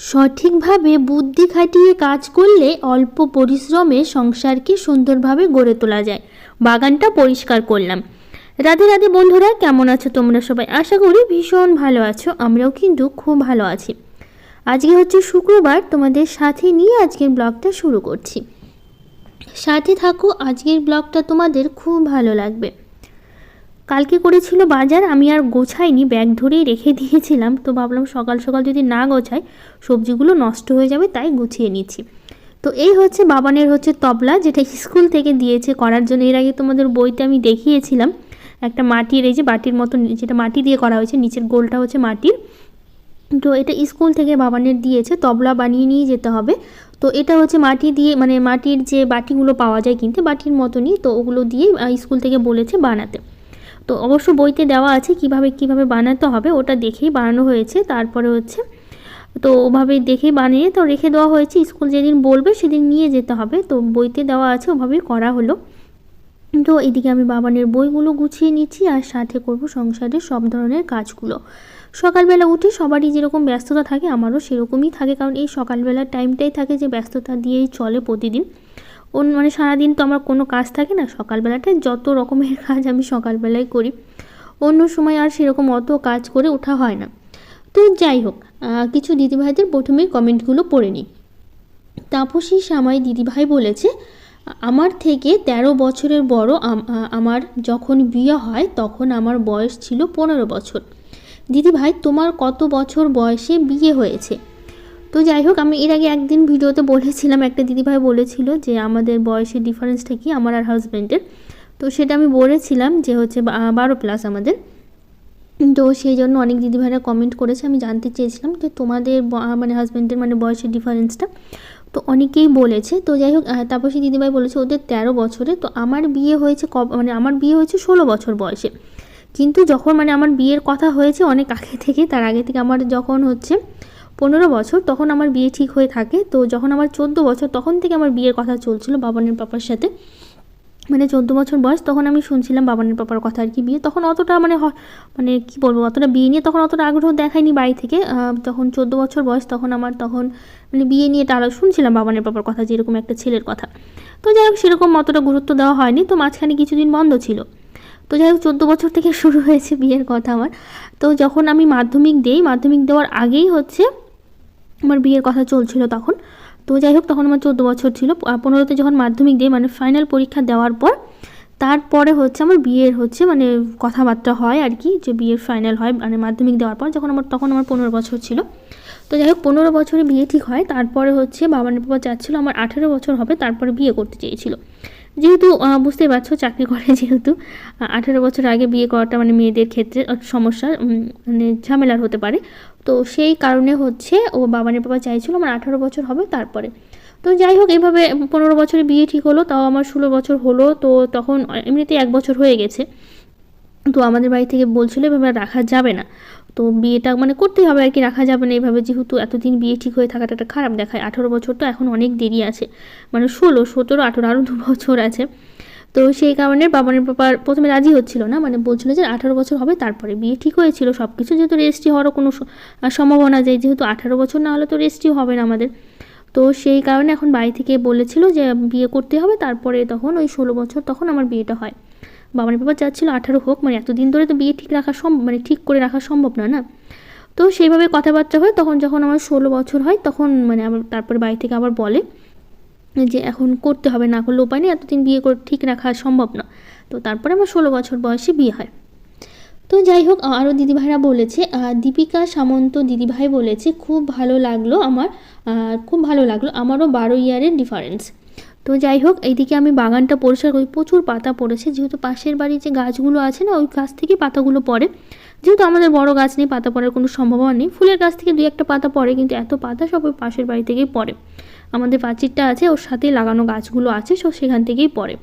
সঠিকভাবে বুদ্ধি খাটিয়ে কাজ করলে অল্প পরিশ্রমে সংসারকে সুন্দরভাবে গড়ে তোলা যায়। বাগানটা পরিষ্কার করলাম। রাধে রাধে বন্ধুরা, কেমন আছো তোমরা সবাই? আশা করি ভীষণ ভালো আছো। আমরাও কিন্তু খুব ভালো আছি। আজকে হচ্ছে শুক্রবার, তোমাদের সাথে নিয়ে আজকের ব্লগটা শুরু করছি। সাথে থাকো, আজকের ব্লগটা তোমাদের খুব ভালো লাগবে। কালকে করেছিল বাজার, আমি আর গোছাইনি, ব্যাগ ধরেই রেখে দিয়েছিলাম। তো ভাবলাম সকাল সকাল যদি না গোছাই সবজিগুলো নষ্ট হয়ে যাবে, তাই গুছিয়ে নিচ্ছি। তো এই হচ্ছে বাবানের হচ্ছে তবলা, যেটা স্কুল থেকে দিয়েছে করার জন্য। এর আগে তোমাদের বইতে আমি দেখিয়েছিলাম একটা মাটির, এই যে বাটির মতো, যেটা মাটি দিয়ে করা হয়েছে, নিচের গোলটা হচ্ছে মাটির। তো এটা স্কুল থেকে বাবানের দিয়েছে, তবলা বানিয়ে নিয়ে যেতে হবে। তো এটা হচ্ছে মাটি দিয়ে, মানে মাটির যে বাটিগুলো পাওয়া যায় কিনতে, বাটির মতনই, তো ওগুলো দিয়ে স্কুল থেকে বলেছে বানাতে। তো অবশ্য বইতে দেওয়া আছে কিভাবে বানাতে হবে, ওটা দেখেই বানানো হয়েছে। তারপরে হচ্ছে তো ওভাবেই দেখেই বানিয়ে তো রেখে দেওয়া হয়েছে, স্কুল যেদিন বলবে সেদিন নিয়ে যেতে হবে। তো বইতে দেওয়া আছে, ওভাবেই করা হলো। তো এদিকে আমি বাবানের বইগুলো গুছিয়ে নিচ্ছি, আর সাথে করব সংসারের সব ধরনের কাজগুলো। সকালবেলা উঠে সবারই যেরকম ব্যস্ততা থাকে, আমারও সেরকমই থাকে, কারণ এই সকালবেলার টাইমটাই থাকে যে ব্যস্ততা দিয়েই চলে প্রতিদিন। মানে সারাদিন তো আমার কোনো কাজ থাকে না, সকালবেলাটায় যত রকমের কাজ আমি সকালবেলায় করি। অন্য সময় আর সেরকম অত কাজ করে ওঠা হয় না। তো যাই হোক, কিছু দিদিভাইদের প্রথমেই কমেন্টগুলো পড়ে নিই। তাপসী সামাই দিদিভাই বলেছে, আমার থেকে 13 বছরের বড় আমার যখন বিয়ে হয় তখন আমার বয়স ছিল 15 বছর। দিদিভাই, তোমার কত বছর বয়সে বিয়ে হয়েছে? তো যাই হোক, আমি এর আগে একদিন ভিডিওতে বলেছিলাম, একটা দিদিভাই বলেছিল যে আমাদের বয়সের ডিফারেন্সটা কি আমার আর হাজব্যান্ডের। তো সেটা আমি বলেছিলাম যে হচ্ছে 12+ আমাদের। তো সেই জন্য অনেক দিদিভাইরা কমেন্ট করেছে, আমি জানতে চেয়েছিলাম যে তোমাদের মানে হাজব্যান্ডের মানে বয়সের ডিফারেন্সটা। তো অনেকেই বলেছে। তো যাই হোক, তারপর সেই দিদিভাই বলেছে ওদের 13 বছরে। তো আমার বিয়ে হয়েছে মানে আমার বিয়ে হয়েছে 16 বছর বয়সে। কিন্তু যখন মানে আমার বিয়ের কথা হয়েছে অনেক আগে থেকে, তার আগে থেকে আমার যখন হচ্ছে 15 বছর, তখন আমার বিয়ে ঠিক হয়ে থাকে। তো যখন আমার 14 বছর, তখন থেকে আমার বিয়ের কথা চলছিল বাবানের পাপার সাথে। মানে 14 বছর বয়স, তখন আমি শুনছিলাম বাবানের পাপার কথা আর কি। বিয়ে তখন অতটা মানে কি বলবো, অতটা বিয়ে নিয়ে তখন অতটা আগ্রহ দেখায়নি বাড়ি থেকে। তখন 14 বছর বয়স, তখন আমার তখন মানে বিয়ে নিয়ে এটা শুনছিলাম বাবানের পাপার কথা, যে এরকম একটা ছেলের কথা। তো যাই হোক, সেরকম অতটা গুরুত্ব দেওয়া হয়নি। তো মাঝখানে কিছুদিন বন্ধ ছিল। তো যাই হোক, 14 বছর থেকে শুরু হয়েছে বিয়ের কথা আমার। তো যখন আমি মাধ্যমিক দেওয়ার আগেই হচ্ছে আমার বিয়ের কথা চলছিল তখন। তো যাই হোক, তখন আমার 14 বছর ছিল। 15তে যখন মাধ্যমিক দিই, মানে ফাইনাল পরীক্ষা দেওয়ার পর, তারপরে হচ্ছে আমার বিয়ের হচ্ছে মানে কথাবার্তা হয় আর কি, যে বিয়ের ফাইনাল হয় মানে মাধ্যমিক দেওয়ার পর, তখন আমার 15 বছর ছিল। তো যাই হোক, 15 বছরে বিয়ে ঠিক হয়। তারপরে হচ্ছে বাবার বাবা চাচ্ছিল আমার 18 বছর হবে, তারপরে বিয়ে করতে চেয়েছিল। যেহেতু বুঝতেই পারছো, চাকরি করে, যেহেতু 18 বছর আগে বিয়ে করাটা মানে মেয়েদের ক্ষেত্রে সমস্যা, মানে ঝামেলার হতে পারে। তো সেই কারণে হচ্ছে ও বাবানের বাবা চাইছিল আমার 18 বছর হবে তারপরে। তো যাই হোক, এইভাবে 15 বছরে বিয়ে ঠিক হলো, তাও আমার 16 বছর হলো। তো তখন এমনিতেই 1 বছর হয়ে গেছে। তো আমাদের বাড়ি থেকে বলছিল এভাবে রাখা যাবে না, তো বিয়েটা মানে করতেই হবে আর কি, রাখা যাবে না এইভাবে, যেহেতু এতদিন বিয়ে ঠিক হয়ে থাকাটা একটা খারাপ দেখায়। 18 বছর তো এখন অনেক দেরি আছে, মানে 16, 17, 18 আরও 2 বছর আছে। তো সেই কারণে বাবানের বাবার প্রথমে রাজি হচ্ছিল না, মানে বলছিল যে 18 বছর হবে তারপরে। বিয়ে ঠিক হয়েছিল সব কিছু, যেহেতু রেজিস্ট্রি হওয়ারও কোনো সম্ভাবনা যায়, যেহেতু 18 বছর না হলে তো রেজিস্ট্রি হবে না আমাদের। তো সেই কারণে এখন বাড়ি থেকে বলেছিল যে বিয়ে করতে হবে, তারপরে তখন ওই 16 বছর তখন আমার বিয়েটা হয়। বাবার বাবা চাচ্ছিল 18 হোক, মানে এতদিন ধরে তো বিয়ে ঠিক রাখা মানে ঠিক করে রাখা সম্ভব না না। তো সেইভাবে কথাবার্তা হয়। তখন যখন আমার 16 বছর হয়, তখন মানে আবার তারপরে বাড়ি থেকে আবার বলে যে এখন করতে হবে, না করলে উপায় নেই, এতদিন বিয়ে করে ঠিক রাখা সম্ভব না। তো তারপরে আমার 16 বছর বয়সে বিয়ে হয়। তো যাই হোক, আরও দিদিভাইরা বলেছে, দীপিকা সামন্ত দিদিভাই বলেছে খুব ভালো লাগলো খুব ভালো লাগলো, আমারও 12 ইয়ারের ডিফারেন্স। তো যাই হোক, এইদিকে আমি বাগানটা পরিষ্কার করি, প্রচুর পাতা পড়েছে, যেহেতু পাশের বাড়ির যে গাছগুলো আছে না, ওই গাছ থেকে পাতাগুলো পড়ে। যেহেতু আমাদের বড় গাছ নেই, পাতা পড়ার কোনো সম্ভাবনা নেই। ফুলের গাছ থেকে 2-1টা পাতা পড়ে, কিন্তু এত পাতা সব ওই পাশের বাড়ি থেকেই পড়ে। আমাদের প্রাচীরটা আছে, ওর সাথেই লাগানো গাছগুলো আছে, সব সেখান থেকেই পড়ে।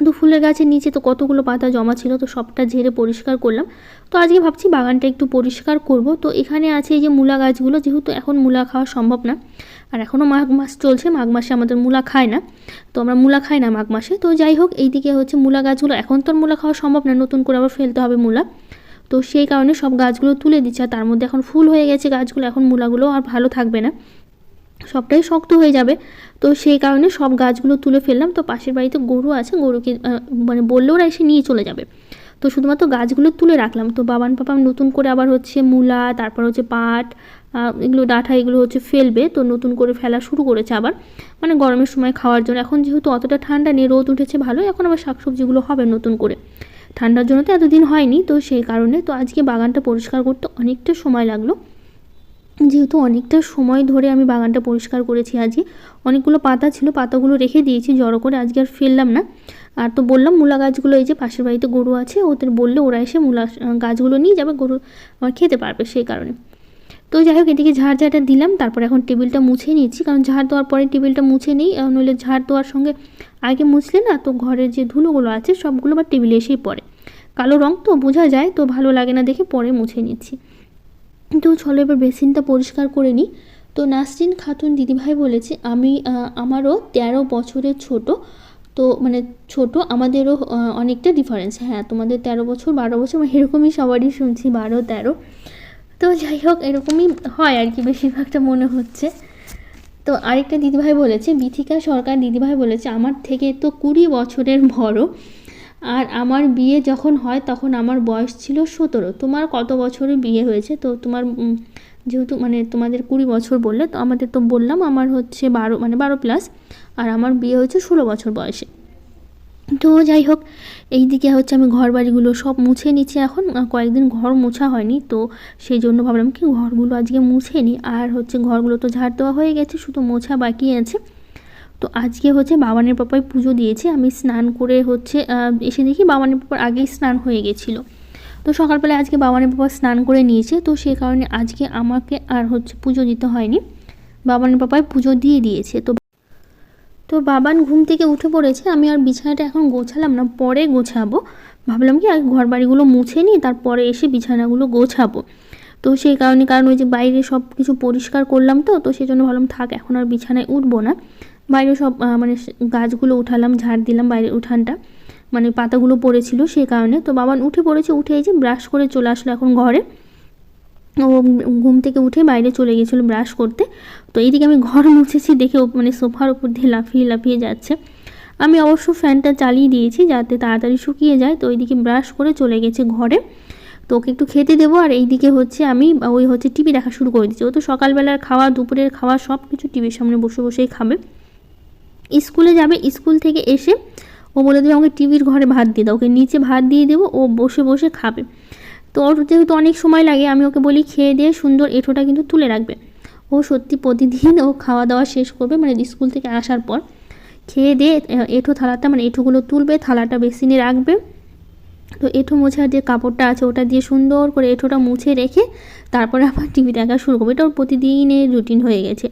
তো ফুলের গাছের নিচে তো কতগুলো পাতা জমা ছিল, তো সবটা ঝেড়ে পরিষ্কার করলাম। তো আজকে ভাবছি বাগানটা একটু পরিষ্কার করব। তো এখানে আছে এই যে মূলা গাছগুলো, যেহেতু এখন মূলা খাওয়া সম্ভব না, আর এখনও মাঘ মাস চলছে, মাঘ মাসে আমাদের মূলা খায় না, তো আমরা মূলা খাই না মাঘ মাসে। তো যাই হোক, এইদিকে হচ্ছে মূলা গাছগুলো, এখন তো আর মূলা খাওয়া সম্ভব না, নতুন করে আবার ফেলতে হবে মূলা। তো সেই কারণে সব গাছগুলো তুলে দিচ্ছে। আর তার মধ্যে এখন ফুল হয়ে গেছে গাছগুলো, এখন মূলাগুলো আর ভালো থাকবে না, সবটাই শক্ত হয়ে যাবে। তো সেই কারণে সব গাছগুলো তুলে ফেললাম। তো পাশের বাড়িতে গরু আছে, গরুকে মানে বললে ওরা এসে নিয়ে চলে যাবে, তো শুধুমাত্র গাছগুলো তুলে রাখলাম। তো বাবান পাপা নতুন করে আবার হচ্ছে মূলা, তারপর হচ্ছে পাট, এগুলো ডাঁটা এগুলো হচ্ছে ফেলবে। তো নতুন করে ফেলা শুরু করেছে আবার, মানে গরমের সময় খাওয়ার জন্য। এখন যেহেতু অতটা ঠান্ডা নেই, রোদ উঠেছে ভালো, এখন আবার শাকসবজিগুলো হবে নতুন করে, ঠান্ডার জন্য তো এতদিন হয়নি। তো সেই কারণে তো আজকে বাগানটা পরিষ্কার করতে অনেকটা সময় লাগলো, যেহেতু অনেকটা সময় ধরে আমি বাগানটা পরিষ্কার করেছি। আজকে অনেকগুলো পাতা ছিল, পাতাগুলো রেখে দিয়েছি জড়ো করে, আজকে আর ফেললাম না। আর তো বললাম মূলা গাছগুলো, এই যে পাশের বাড়িতে গরু আছে, ওদের বললে ওরা এসে মূলা গাছগুলো নিয়ে যাবে, গরু আমার খেতে পারবে, সেই কারণে। তো যাই হোক, এদিকে ঝাড়টা দিলাম, তারপর এখন টেবিলটা মুছে নিচ্ছি, কারণ ঝাড় দেওয়ার পরে টেবিলটা মুছে নিই, নইলে ঝাড় দেওয়ার সঙ্গে আগে মুছলে না তো ঘরের যে ধুলোগুলো আছে সবগুলো আবার টেবিলে এসেই পড়ে, কালো রঙ তো বোঝা যায়, তো ভালো লাগে না দেখে পরে মুছে নিচ্ছি। তো চলো এবার বেসিনটা পরিষ্কার করে নিই। তো নাসরিন খাতুন দিদিভাই বলেছে আমারও 13 বছরের ছোট, তো মানে ছোট, আমাদেরও অনেকটা ডিফারেন্স। হ্যাঁ, তোমাদের 13 বছর 12 বছর, মানে এরকমই সবারই শুনছি, 12-13। তো যাই হোক, এরকমই হয় আর কি, বেশিরভাগটা মনে হচ্ছে। তো আরেকটা দিদিভাই বলেছে, বিথিকা সরকার দিদিভাই বলেছে, আমার থেকে তো 20 বছরের বড়, আর আমার বিয়ে যখন হয় তখন আমার বয়স ছিল 17। তোমার কত বছরে বিয়ে হয়েছে? তো তোমার যেহেতু মানে তোমাদের 20 বছর বললে, তো আমাদের তো বললাম আমার হচ্ছে 12, মানে 12+, আর আমার বিয়ে হয়েছে 16 বছর বয়সে। তো যাই হোক, এই দিকে হচ্ছে আমি ঘর বাড়িগুলো সব মুছে নিচ্ছি। এখন কয়েকদিন ঘর মোছা হয়নি, তো সেই জন্য ভাবলাম কি ঘরগুলো আজকে মুছে নিই। আর হচ্ছে ঘরগুলো তো ঝাড় দেওয়া হয়ে গেছে, শুধু মোছা বাকি আছে। তো আজকে হচ্ছে বাবানের পাপায় পুজো দিয়েছে, আমি স্নান করে হচ্ছে এসে দেখি বাবানের পাপার আগেই স্নান হয়ে গেছিলো। তো সকালবেলায় আজকে বাবানের পাপা স্নান করে নিয়েছে, তো সেই কারণে আজকে আমাকে আর হচ্ছে পুজো দিতে হয়নি, বাবানের পাপায় পুজো দিয়ে দিয়েছে। তো বাবান ঘুম থেকে উঠে পড়েছে, আমি আর বিছানাটা এখন গোছালাম না, পরে গোছাবো। ভাবলাম কি আগে ঘর বাড়িগুলো মুছে নিই, তারপরে এসে বিছানাগুলো গোছাবো। তো সেই কারণে, কারণ ওই যে বাইরে সব কিছু পরিষ্কার করলাম, তো সেই জন্য ভাবলাম থাক, এখন আর বিছানায় উঠবো না। বাইরে সব মানে গাছগুলো উঠালাম, ঝাড় দিলাম বাইরের উঠানটা, মানে পাতাগুলো পড়েছিল সেই কারণে। তো বাবান উঠে পড়েছে, উঠে এই যে ব্রাশ করে চলে আসলো এখন ঘরে। ও ঘুম থেকে উঠে বাইরে চলে গেছিলো ব্রাশ করতে। তো এইদিকে আমি ঘর মুছেছি দেখে মানে সোফার উপর দিয়ে লাফিয়ে লাফিয়ে যাচ্ছে। আমি অবশ্য ফ্যানটা চালিয়ে দিয়েছি যাতে তাড়াতাড়ি শুকিয়ে যায়। তো ওইদিকে ব্রাশ করে চলে গেছে ঘরে, তো ওকে একটু খেতে দেবো। আর এইদিকে হচ্ছে আমি ওই হচ্ছে টিভি দেখা শুরু করে দিচ্ছি। ও তো সকালবেলার খাওয়া, দুপুরের খাওয়া সব কিছু টিভির সামনে বসে বসেই খাবে। স্কুলে যাবে, স্কুল থেকে এসে ও বলে দেবে আমাকে টিভির ঘরে ভাত দিয়ে দাও, ওকে নিচে ভাত দিয়ে দেবো, ও বসে বসে খাবে। তো ওর যেহেতু অনেক সময় লাগে, আমি ওকে বলি খেয়ে দিয়ে সুন্দর এঁঠোটা কিন্তু তুলে রাখবে। ও সত্যি প্রতিদিন ও খাওয়া দাওয়া শেষ করবে, মানে স্কুল থেকে আসার পর খেয়ে দিয়ে এঁঠো থালাটা, মানে এঁঠোগুলো তুলবে, থালাটা বেসিনে রাখবে। তো এঁঠো মোছার যে কাপড়টা আছে ওটা দিয়ে সুন্দর করে এঁঠোটা মুছে রেখে তারপরে আবার টিভি দেখা শুরু করবে। এটা ওর প্রতিদিনের রুটিন হয়ে গেছে।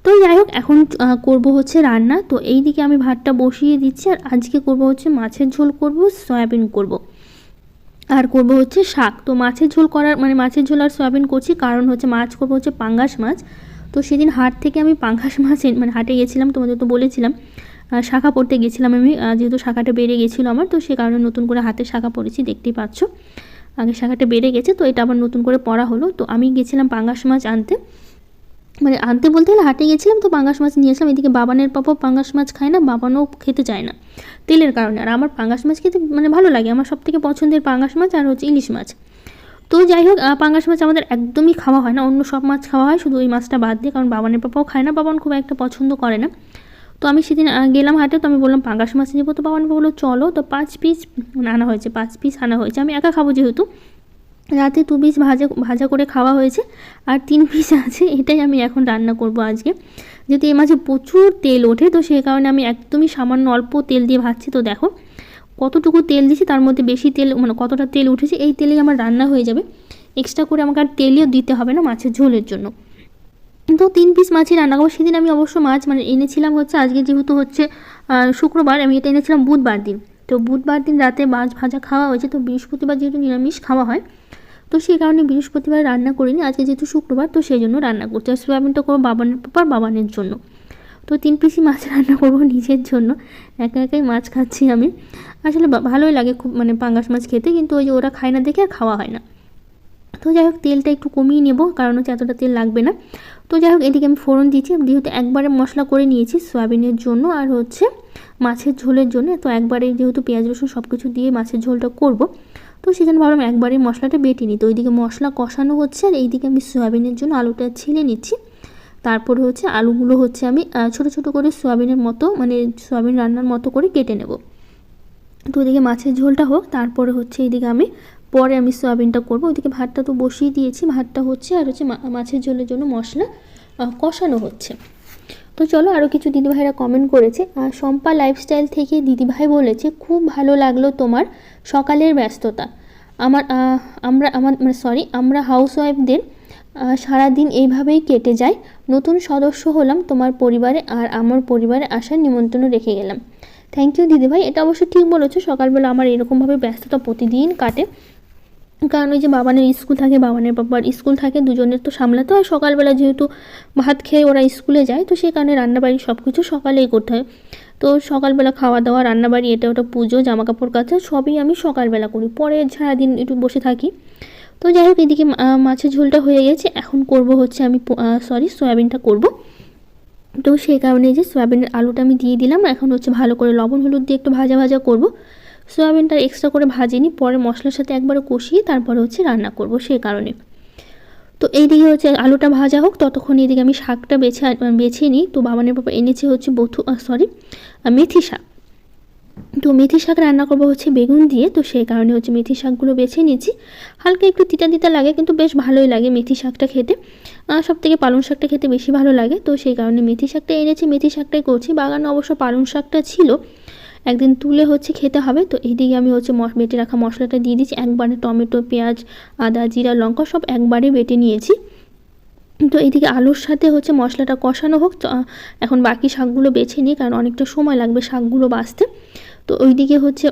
তো যাই হোক, এখন করব হচ্ছে রান্না। তো এই দিকে আমি ভাতটা বসিয়ে দিচ্ছি, আর আজকে করব হচ্ছে মাছের ঝোল করব, সয়াবিন করব, আর করব হচ্ছে শাক। তো মাছের ঝোল করার মানে মাছের ঝোল আর সয়াবিন করছি কারণ হচ্ছে মাছ করবো হচ্ছে পাঙ্গাস মাছ। তো সেদিন হাট থেকে আমি পাঙ্গাস মাছ মানে হাটে গেছিলাম, তোমাদের তো বলেছিলাম, শাখা পড়তে গেছিলাম আমি, যেহেতু শাখাটা বেড়ে গেছিলো আমার, তো সে কারণে নতুন করে হাতে শাখা পড়েছি, দেখতেই পাচ্ছ। আগে শাখাটা বেড়ে গেছে, তো এটা আবার নতুন করে পড়া হলো। তো আমি গেছিলাম পাঙ্গাস মাছ আনতে, মানে আনতে বলতে গেলে হাটে গেছিলাম, তো পাঙ্গাস মাছ নিয়ে আসলাম। এদিকে বাবানের পাপাও পাঙ্গাস মাছ খায় না, বাবানও খেতে চায় না তেলের কারণে। আর আমার পাঙ্গাস মাছ খেতে মানে ভালো লাগে, আমার সবথেকে পছন্দের পাঙ্গাস মাছ আর হচ্ছে ইলিশ মাছ। তো যাই হোক, পাঙ্গাস মাছ আমাদের একদমই খাওয়া হয় না, অন্য সব মাছ খাওয়া হয়, শুধু ওই মাছটা বাদ দিয়ে, কারণ বাবানের পাপাও খায় না, বাবান খুব একটা পছন্দ করে না। তো আমি সেদিন গেলাম হাটে, তো আমি বললাম পাঙ্গাস মাছ নেবো, তো বাবান বললো চলো। তো 5 পিস আনা হয়েছে, 5 পিস আনা হয়েছে। আমি একা খাবো যেহেতু, রাতে 2 পিস ভাজা করে খাওয়া হয়েছে, আর 3 পিস আছে, এটাই আমি এখন রান্না করব আজকে। যেহেতু এই মাছে প্রচুর তেল ওঠে, তো সেই কারণে আমি একদমই সামান্য অল্প তেল দিয়ে ভাজছি। তো দেখো কতটুকু তেল দিয়েছি, তার মধ্যে বেশি তেল, মানে কতটা তেল উঠেছে, এই তেলেই আমার রান্না হয়ে যাবে। এক্সট্রা করে আমাকে আর তেলও দিতে হবে না মাছের ঝোলের জন্য। তো 3 পিস মাছই রান্না করবো। সেদিন আমি অবশ্য মাছ মানে এনেছিলাম হচ্ছে, আজকে যেহেতু হচ্ছে শুক্রবার, আমি এটা এনেছিলাম বুধবার দিন। তো বুধবার দিন রাতে মাছ ভাজা খাওয়া হয়েছে, তো বৃহস্পতিবার যেহেতু নিরামিষ খাওয়া হয়, তো সেই কারণে বৃহস্পতিবার রান্না করিনি, আজকে যেহেতু শুক্রবার, তো সেই জন্য রান্না করছি। আর সয়াবিনটা করবো বাবানের পাপার বাবানের জন্য। তো তো 3 পিসই মাছ রান্না করব নিজের জন্য, একা একাই মাছ খাচ্ছি আমি। আসলে ভালোই লাগে খুব, মানে পাঙ্গাস মাছ খেতে, কিন্তু ওই যে ওরা খায় না দেখে আর খাওয়া হয় না। তো যাই হোক তেলটা একটু কমিয়ে নেব, কারণ হচ্ছে এতটা তেল লাগবে না। তো যাই হোক এদিকে আমি ফোড়ন দিচ্ছি, যেহেতু একবারে মশলা করে নিয়েছি সয়াবিনের জন্য আর হচ্ছে মাছের ঝোলের জন্য, তো একবারে যেহেতু পেঁয়াজ রসুন সব কিছু দিয়ে মাছের ঝোলটা করব, তো সেজন্য ভাবলাম একবারে মশলাটা বেটে নিই। তো ওইদিকে মশলা কষানো হচ্ছে আর এইদিকে আমি সয়াবিনের জন্য আলুটা ছিলে নিচ্ছি। তারপরে হচ্ছে আলুগুলো হচ্ছে আমি ছোট ছোট করে সয়াবিনের মতো, মানে সয়াবিন রান্নার মতো করে কেটে নেব। তো ওইদিকে মাছের ঝোলটা হোক, তারপরে হচ্ছে এইদিকে আমি পরে আমি সয়াবিনটা করব। ওইদিকে ভাতটা তো বসিয়ে দিয়েছি, ভাতটা হচ্ছে আর হচ্ছে মাছের ঝোলের জন্য মশলা কষানো হচ্ছে। তো চলো, আরও কিছু দিদিভাইরা কমেন্ট করেছে। শম্পা লাইফস্টাইল থেকে দিদিভাই বলেছে, খুব ভালো লাগলো তোমার সকালের ব্যস্ততা। আমরা হাউসওয়াইফদের সারাদিন এইভাবেই কেটে যায়। নতুন সদস্য হলাম তোমার পরিবারে, আর আমার পরিবারে আসার নিমন্ত্রণ রেখে গেলাম। থ্যাংক ইউ দিদিভাই, এটা অবশ্য ঠিক বলেছো, সকালবেলা আমার এরকমভাবে ব্যস্ততা প্রতিদিন কাটে। কারণ ওই যে বাবানের স্কুল থাকে, বাবানের বাবার স্কুল থাকে, দুজনের তো সামলাতে হয়। সকালবেলা যেহেতু ভাত খেয়ে ওরা স্কুলে যায়, তো সেই কারণে রান্নাবাড়ি সব কিছু সকালেই করতে হয়। তো সকালবেলা খাওয়া দাওয়া, রান্নাবাড়ি, এটা ওটা পুজো, জামাকাপড় কাচা সবই আমি সকালবেলা করি, পরে সারাদিন একটু বসে থাকি। তো যাই হোক এদিকে মাছের ঝোলটা হয়ে গেছে, এখন করব হচ্ছে আমি সয়াবিনটা করব। তো সেই কারণে যে সয়াবিনের আলুটা আমি দিয়ে দিলাম, এখন হচ্ছে ভালো করে লবণ হলুদ দিয়ে একটু ভাজা ভাজা করব। সয়াবিনটা এক্সট্রা করে ভাজিনি, পরে মশলার সাথে একবারে কষিয়ে তারপরে হচ্ছে রান্না করব, সেই কারণে। তো এইদিকে হচ্ছে আলুটা ভাজা হোক, ততক্ষণ এইদিকে আমি শাকটা বেছে নিই। তো বাবানের বাবা এনেছে হচ্ছে মেথি শাক। তো মেথি শাক রান্না করবো হচ্ছে বেগুন দিয়ে, তো সেই কারণে হচ্ছে মেথি শাকগুলো বেছে নিয়েছি। হালকা একটু তিতা তিতা লাগে, কিন্তু বেশ ভালোই লাগে মেথি শাকটা খেতে। সব থেকে পালং শাকটা খেতে বেশি ভালো লাগে, তো সেই কারণে মেথি শাকটা এনেছি, মেথি শাকটাই করছি। বাগানে অবশ্য পালং শাকটা ছিল, একদিন তুলে হচ্ছে খেতে হবে। তো এইদিকে আমি হচ্ছে বেটে রাখা মশলাটা দিয়ে দিচ্ছি, একবারে টমেটো, পেঁয়াজ, আদা, জিরা, লঙ্কা সব একবারে বেটে নিয়েছি। তো এইদিকে আলুর সাথে হচ্ছে মশলাটা কষানো হোক, এখন বাকি শাকগুলো বেছে নিই, কারণ অনেকটা সময় লাগবে শাকগুলো বাছতে। তো ওইদিকে হচ্ছে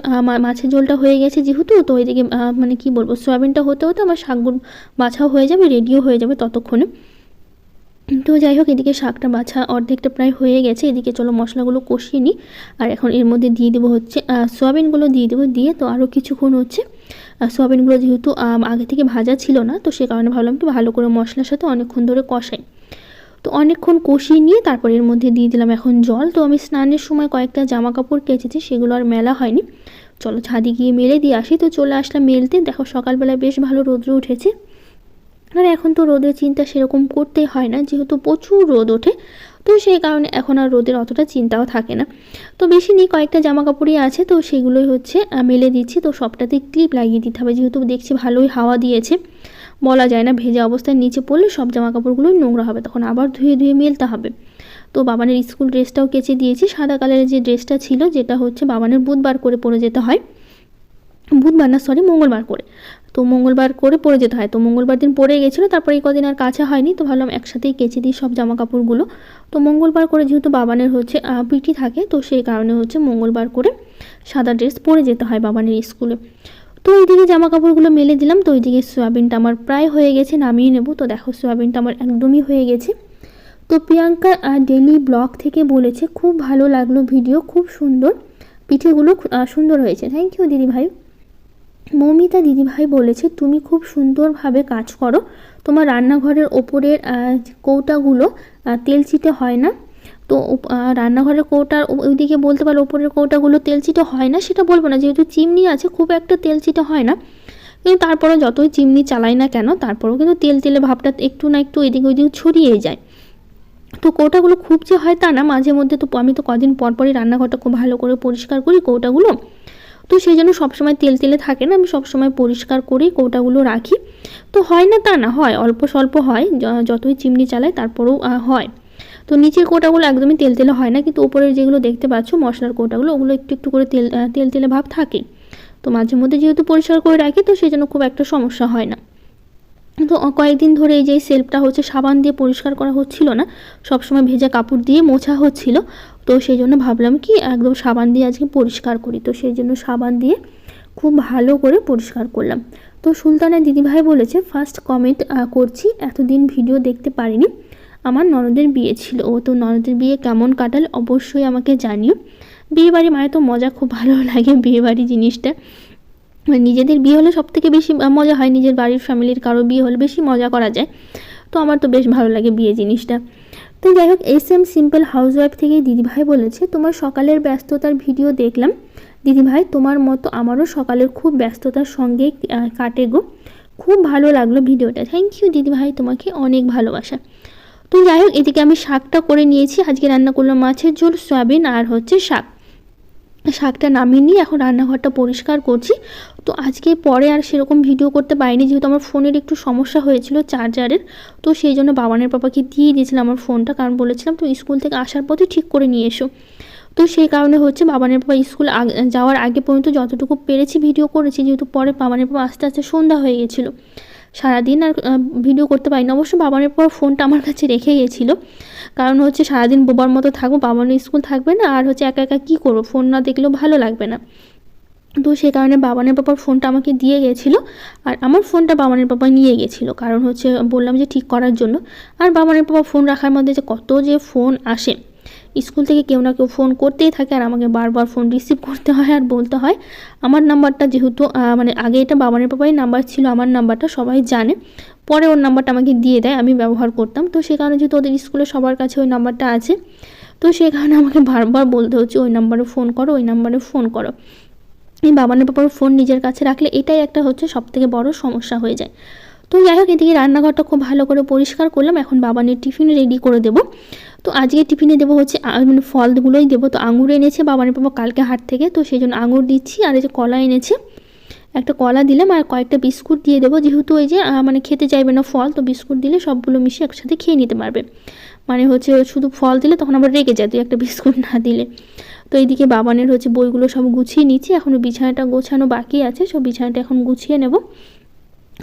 মাছের ঝোলটা হয়ে গেছে যেহেতু, তো ওইদিকে মানে কি বলবো, সয়াবিনটা হতে হতে আমার শাকগুলো বাছাও হয়ে যাবে, রেডিও হয়ে যাবে ততক্ষণে। তো যাই হোক এদিকে শাকটা বাছা অর্ধেকটা প্রায় হয়ে গেছে। এদিকে চলো মশলাগুলো কষিয়ে নিই, আর এখন এর মধ্যে দিয়ে দেবো হচ্ছে সয়াবিনগুলো দিয়ে দেবো। দিয়ে তো আরও কিছুক্ষণ হচ্ছে সয়াবিনগুলো যেহেতু আগে থেকে ভাজা ছিল না, তো সে কারণে ভাবলাম একটু ভালো করে মশলার সাথে অনেকক্ষণ ধরে কষাই। তো অনেকক্ষণ কষিয়ে নিয়ে তারপর এর মধ্যে দিয়ে দিলাম এখন জল। তো আমি স্নানের সময় কয়েকটা জামা কাপড় কেচেছি, সেগুলো আর মেলা হয়নি। চলো ছাদে গিয়ে মেলে দিয়ে আসি। তো চলে আসলাম মেলতে। দেখো সকালবেলায় বেশ ভালো রোদ্র উঠেছে, আর এখন তো রোদের চিন্তা সেরকম করতে হয় না, যেহেতু প্রচুর রোদ ওঠে, তো সেই কারণে এখন আর রোদের অতটা চিন্তাও থাকে না। তো বেশি নেই, কয়েকটা জামা কাপড়ই আছে, তো সেগুলোই হচ্ছে মেলে দিচ্ছি। তো সবটাতে ক্লিপ লাগিয়ে দিতে হবে, যেহেতু দেখছি ভালোই হাওয়া দিয়েছে, বলা যায় না, ভেজা অবস্থায় নিচে পড়লে সব জামা কাপড়গুলোই নোংরা হবে, তখন আবার ধুয়ে ধুয়ে মেলতে হবে। তো বাবানের স্কুল ড্রেসটাও কেচে দিয়েছি, সাদা কালারের যে ড্রেসটা ছিল, যেটা হচ্ছে বাবানের বুধবার করে পরে যেতে হয়, মঙ্গলবার করে, তো মঙ্গলবার করে পরে যেতে হয়। তো মঙ্গলবার দিন পরে গেছিলো, তারপরে এই কদিন আর কাছা হয়নি, তো ভাবলাম একসাথেই কেচে দিই সব জামা কাপড়গুলো। তো মঙ্গলবার করে যেহেতু বাবানের হচ্ছে পিটি থাকে, তো সেই কারণে হচ্ছে মঙ্গলবার করে সাদা ড্রেস পরে যেতে হয় বাবানের স্কুলে। তো ওইদিকে জামা কাপড়গুলো মেলে দিলাম। তো ওইদিকে সয়াবিনটা আমার প্রায় হয়ে গেছে, নামিয়ে নেব। তো দেখো সয়াবিনটা আমার একদমই হয়ে গেছে। তো প্রিয়াঙ্কা ডেলি ব্লগ থেকে বলেছে, খুব ভালো লাগলো ভিডিও, খুব সুন্দর, পিঠেগুলো সুন্দর হয়েছে। থ্যাংক ইউ দিদিভাই। মৌমিতা দিদিভাই বলেছে, তুমি খুব সুন্দরভাবে কাজ করো, তোমার রান্নাঘরের ওপরের কৌটাগুলো তেলচিটে হয় না। তো রান্নাঘরের কৌটার ওইদিকে বলতে পারো ওপরের কৌটাগুলো তেলচিটে হয় না, সেটা বলবো না, যেহেতু চিমনি আছে খুব একটা তেলচিটে হয় না, কিন্তু তারপরেও যতই চিমনি চালাই না কেন, তারপরেও কিন্তু তেল তেলে ভাবটা একটু না একটু এদিকে ওইদিকে ছড়িয়ে যায়। তো কৌটাগুলো খুব যে হয় তা না, মাঝে মধ্যে তো আমি তো কদিন পরপরই রান্নাঘরটা খুব ভালো করে পরিষ্কার করি কৌটাগুলো, তো সেই জন্য সবসময় তেল তেলে থাকে না, আমি সবসময় পরিষ্কার করেই কৌটাগুলো রাখি। তো হয় না তা না, হয় অল্প স্বল্প হয়, যতই চিমনি চালাই তারপরেও হয়। তো নিচের কৌটাগুলো একদমই তেল তেলে হয় না, কিন্তু উপরের যেগুলো দেখতে পাচ্ছ মশলার কৌটাগুলো, ওগুলো একটু একটু করে তেল তেলে ভাব থাকে। তো মাঝে মধ্যে যেহেতু পরিষ্কার করে রাখি, তো সেই জন্য খুব একটা সমস্যা হয় না। তো কয়েকদিন ধরে এই যে সেলফটা হচ্ছে সাবান দিয়ে পরিষ্কার করা হচ্ছিল না, সবসময় ভেজা কাপড় দিয়ে মোছা হচ্ছিল, তো সেই জন্য ভাবলাম কি একদম সাবান দিয়ে আজকে পরিষ্কার করি। তো সেই জন্য সাবান দিয়ে খুব ভালো করে পরিষ্কার করলাম। তো সুলতানা দিদিভাই বলেছে, ফার্স্ট কমেন্ট করছি, এতদিন ভিডিও দেখতে পারিনি, আমার ননদের বিয়ে ছিল। ও তো ননদের বিয়ে কেমন কাটালে অবশ্যই আমাকে জানিও। বিয়েবাড়ি মানে তো মজা, খুব ভালো লাগে বিয়েবাড়ি জিনিসটা। নিজেদের বিয়ে হলে সবথেকে বেশি মজা হয়, নিজের বাড়ির ফ্যামিলির কারো বিয়ে হলে বেশি মজা করা যায়। তো আমার তো বেশ ভালো লাগে বিয়ে জিনিসটা। তো যাই হোক, SM সিম্পল হাউসওয়াইফ থেকে দিদিভাই বলেছে, তোমার সকালের ব্যস্ততার ভিডিও দেখলাম দিদিভাই, তোমার মতো আমারও সকালের খুব ব্যস্ততার সঙ্গে কাটে গো, খুব ভালো লাগলো ভিডিওটা। থ্যাংক ইউ দিদিভাই, তোমাকে অনেক ভালোবাসা। তো যাই হোক, এদিকে আমি শাকটা করে নিয়েছি। আজকে রান্না করলাম মাছের ঝোল, সয়াবিন আর হচ্ছে শাক। শাকটা নামিয়ে নিয়ে এখন রান্নাঘরটা পরিষ্কার করছি। তো আজকে পরে আর সেরকম ভিডিও করতে পারিনি, যেহেতু আমার ফোনের একটু সমস্যা হয়েছিল চার্জারের। তো সেই জন্য বাবানের পাপাকে দিয়ে দিয়েছিলাম আমার ফোনটা, কারণ বলেছিলাম তো স্কুল থেকে আসার পথে ঠিক করে নিয়ে এসো। তো সেই কারণে হচ্ছে বাবানের পাপা স্কুল যাওয়ার আগে পর্যন্ত যতটুকু পেরেছি ভিডিও করেছি, যেহেতু পরে বাবানের পাপা আস্তে আস্তে সন্ধ্যা হয়ে গেছিলো, সারাদিন আর ভিডিও করতে পারিনি। অবশ্য বাবানের পর ফোনটা আমার কাছে রেখে গেছিলো, কারণ হচ্ছে সারাদিন বোবার মতো থাকবো, বাবানের স্কুল থাকবে না, আর হচ্ছে একা একা কী করবো, ফোন না দেখলেও ভালো লাগবে না। তো সে কারণে বাবানের পাপার ফোনটা আমাকে দিয়ে গেছিলো, আর আমার ফোনটা বাবানের পাপা নিয়ে গেছিলো, কারণ হচ্ছে বললাম যে ঠিক করার জন্য। আর বাবানের পাপা ফোন রাখার মধ্যে যে কত যে ফোন আসে, স্কুল থেকে কেউ না কেউ ফোন করতেই থাকে, আর আমাকে বারবার ফোন রিসিভ করতে হয় আর বলতে হয়। আমার নাম্বারটা যেহেতু মানে আগে এটা বাবানের পাপাই নাম্বার ছিল, আমার নাম্বারটা সবাই জানে, পরে ওর নাম্বারটা আমাকে দিয়ে দেয়, আমি ব্যবহার করতাম। তো সে কারণে যেহেতু ওদের স্কুলে সবার কাছে ওই নাম্বারটা আছে, তো সে কারণে আমাকে বারবার বলতে হচ্ছে ওই নাম্বারে ফোন করো, ওই নাম্বারে ফোন করো। এই বাবানের পাপার ফোন নিজের কাছে রাখলে এটাই একটা হচ্ছে সবথেকে বড় সমস্যা হয়ে যায়। তো যাই হোক, এদিকে রান্নাঘরটা খুব ভালো করে পরিষ্কার করলাম। এখন বাবানের টিফিন রেডি করে দেবো। তো আজকে টিফিনে দেবো হচ্ছে মানে ফলগুলোই দেবো। তো আঙুর এনেছে বাবানের পাপা কালকে হাট থেকে, তো সেই জন্য আঙুর দিচ্ছি। আর এই যে কলা এনেছে, একটা কলা দিলাম, আর কয়েকটা বিস্কুট দিয়ে দেবো, যেহেতু ওই যে মানে খেতে চাইবে না ফল, তো বিস্কুট দিলে সবগুলো মিশিয়ে একসাথে খেয়ে নিতে পারবে। মানে হচ্ছে শুধু ফল দিলে তখন আবার রেগে যায়, তুই একটা বিস্কুট না দিলে। তো এইদিকে বাবানের হচ্ছে বইগুলো সব গুছিয়ে নিচ্ছি, এখনও বিছানাটা গোছানো বাকি আছে, সব বিছানাটা এখন গুছিয়ে নেব।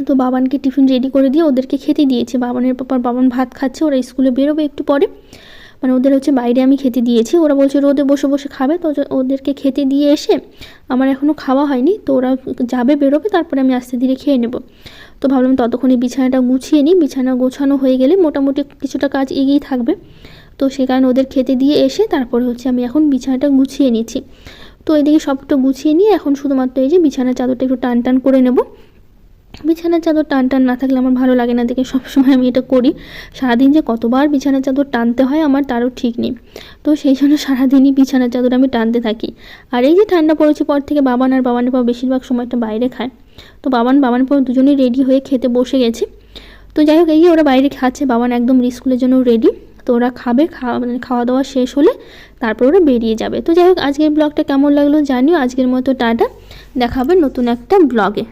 তো বাবানকে টিফিন রেডি করে দিয়ে ওদেরকে খেতে দিয়েছি। বাবানের পাপার বাবান ভাত খাচ্ছে, ওরা স্কুলে বেরোবে একটু পরে, মানে ওদের হচ্ছে বাইরে আমি খেতে দিয়েছি। ওরা বলছে রোদে বসে বসে খাবে, তো ওদেরকে খেতে দিয়ে এসে আমার এখনও খাওয়া হয়নি, তো ওরা যাবে বেরোবে, তারপরে আমি আস্তে ধীরে খেয়ে নেব। তো ভাবলাম ততক্ষণে বিছানাটা গুছিয়ে নিই, বিছানা গোছানো হয়ে গেলে মোটামুটি কিছুটা কাজ এগিয়ে থাকবে। তো সে কারণে ওদের খেতে দিয়ে এসে তারপরে হচ্ছে আমি এখন বিছানাটা গুছিয়ে নিচ্ছি। তো এদিকে সবটা গুছিয়ে নিয়ে এখন শুধুমাত্র এই যে বিছানার চাদরটা একটু টান টান করে নেব। বিছানার চাদর টান টান না থাকলে আমার ভালো লাগে না, দেখে সবসময় আমি এটা করি। সারাদিন যে কতবার বিছানার চাদর টানতে হয় আমার তারও ঠিক নেই। তো সেই জন্য সারাদিনই বিছানার চাদর আমি টানতে থাকি। আর এই যে ঠান্ডা পড়েছে পর থেকে বাবান আর বাবানের পর বেশিরভাগ সময়টা বাইরে খায়। তো বাবানের পর দুজনেই রেডি হয়ে খেতে বসে গেছে। তো যাই হোক, এই যে ওরা বাইরে খাচ্ছে, বাবান একদম স্কুলের জন্য রেডি। তো ওরা খাবে, খাওয়া দাওয়া শেষ হলে তারপর ওরা বেরিয়ে যাবে। তো যাই হোক, আজকের ব্লগটা কেমন লাগলো জানিও। আজকের মতো টাটা, দেখা হবে নতুন একটা ব্লগে।